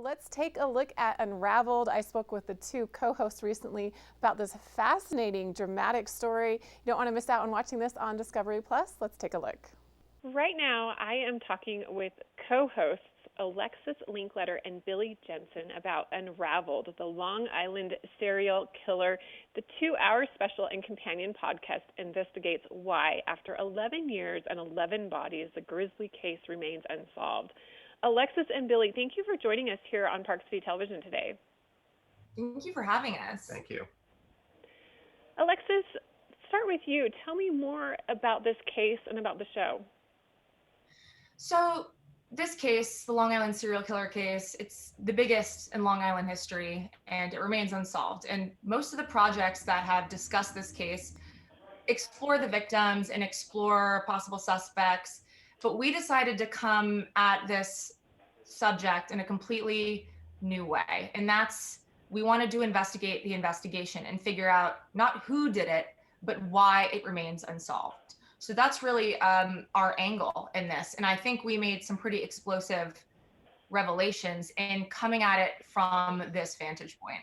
let's take a look at Unraveled. I spoke with the two co-hosts recently about this fascinating, dramatic story. You don't want to miss out on watching this on Discovery Plus. Let's take a look. Right now, I am talking with co-hosts Alexis Linkletter and Billy Jenson about Unraveled, the Long Island serial killer. The 2-hour special and companion podcast investigates why, after 11 years and 11 bodies, the grisly case remains unsolved. Alexis and Billy, thank you for joining us here on Park City Television today. Thank you for having us. Thank you. Alexis, start with you. Tell me more about this case and about the show. So this case, the Long Island serial killer case, it's the biggest in Long Island history, and it remains unsolved. And most of the projects that have discussed this case explore the victims and explore possible suspects. But we decided to come at this subject in a completely new way. And that's, we wanted to investigate the investigation and figure out not who did it, but why it remains unsolved. So that's really our angle in this. And I think we made some pretty explosive revelations in coming at it from this vantage point.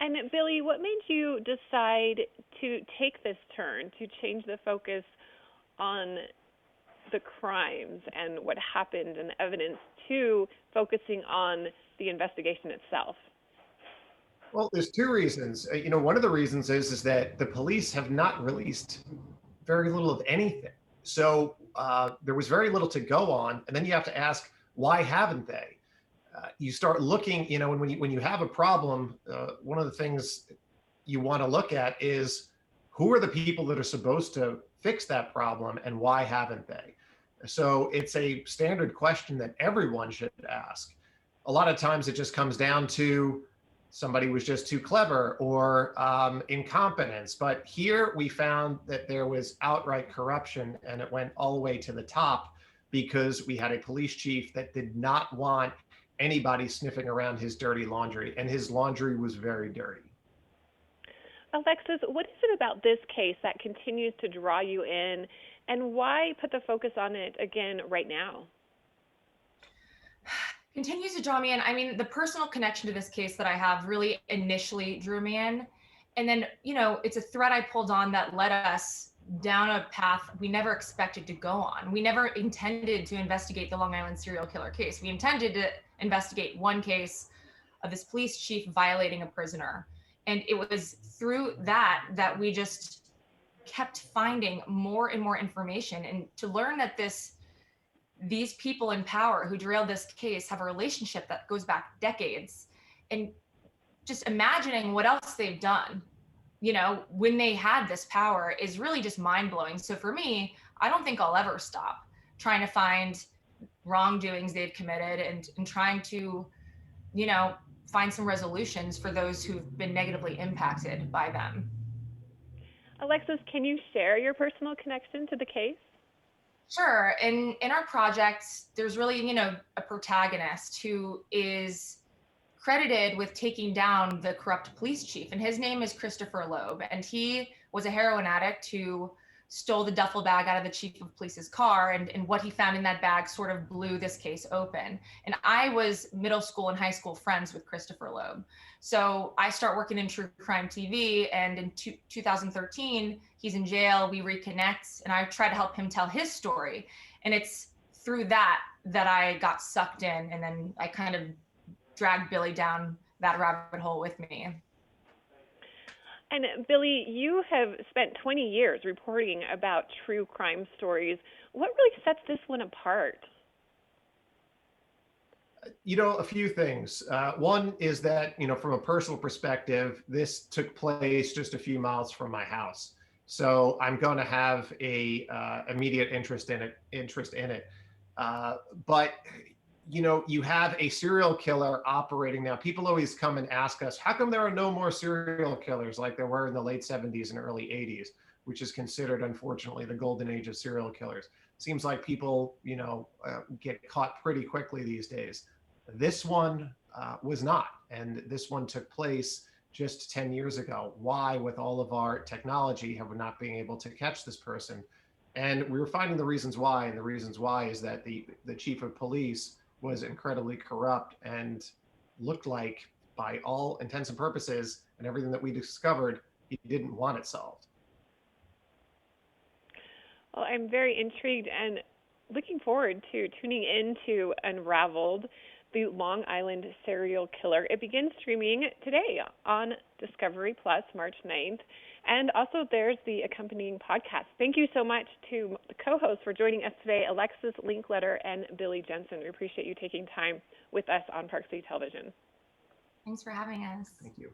And Billy, what made you decide to take this turn, to change the focus on the crimes and what happened and the evidence to focusing on the investigation itself? Well, there's two reasons. One of the reasons is that the police have not released very little of anything. So there was very little to go on. And then you have to ask, why haven't they? You start looking, when you have a problem, one of the things you want to look at is who are the people that are supposed to fix that problem and why haven't they? So it's a standard question that everyone should ask. A lot of times it just comes down to somebody was just too clever or incompetence. But here we found that there was outright corruption, and it went all the way to the top because we had a police chief that did not want anybody sniffing around his dirty laundry, and his laundry was very dirty. Alexis, what is it about this case that continues to draw you in, and why put the focus on it again right now? Continues to draw me in. I mean, the personal connection to this case that I have really initially drew me in. And then, it's a thread I pulled on that led us down a path we never expected to go on. We never intended to investigate the Long Island serial killer case. We intended to investigate one case of this police chief violating a prisoner. And it was through that we just kept finding more and more information, and to learn that these people in power who derailed this case have a relationship that goes back decades, and just imagining what else they've done, when they had this power is really just mind-blowing. So for me, I don't think I'll ever stop trying to find wrongdoings they've committed and trying to, find some resolutions for those who've been negatively impacted by them. Alexis, can you share your personal connection to the case? Sure. In our project, there's really, a protagonist who is credited with taking down the corrupt police chief, and his name is Christopher Loeb, and he was a heroin addict who stole the duffel bag out of the chief of police's car, and what he found in that bag sort of blew this case open. And I was middle school and high school friends with Christopher Loeb. So I start working in true crime TV, and in 2013, he's in jail, we reconnect, and I try to help him tell his story. And it's through that I got sucked in, and then I kind of dragged Billy down that rabbit hole with me. And Billy, you have spent 20 years reporting about true crime stories. What really sets this one apart? A few things. One is that, from a personal perspective, this took place just a few miles from my house. So I'm going to have a immediate interest in it. But you have a serial killer operating now. People always come and ask us, how come there are no more serial killers like there were in the late 70s and early 80s, which is considered, unfortunately, the golden age of serial killers. Seems like people, get caught pretty quickly these days. This one was not, and this one took place just 10 years ago. Why, with all of our technology, have we not been able to catch this person? And we were finding the reasons why, and the reasons why is that the chief of police was incredibly corrupt and looked like, by all intents and purposes, and everything that we discovered, he didn't want it solved. Well, I'm very intrigued and looking forward to tuning into Unraveled, the Long Island serial killer. It begins streaming today on Discovery Plus, March 9th. And also there's the accompanying podcast. Thank you so much to the co-hosts for joining us today, Alexis Linkletter and Billy Jenson. We appreciate you taking time with us on Park City Television. Thanks for having us. Thank you.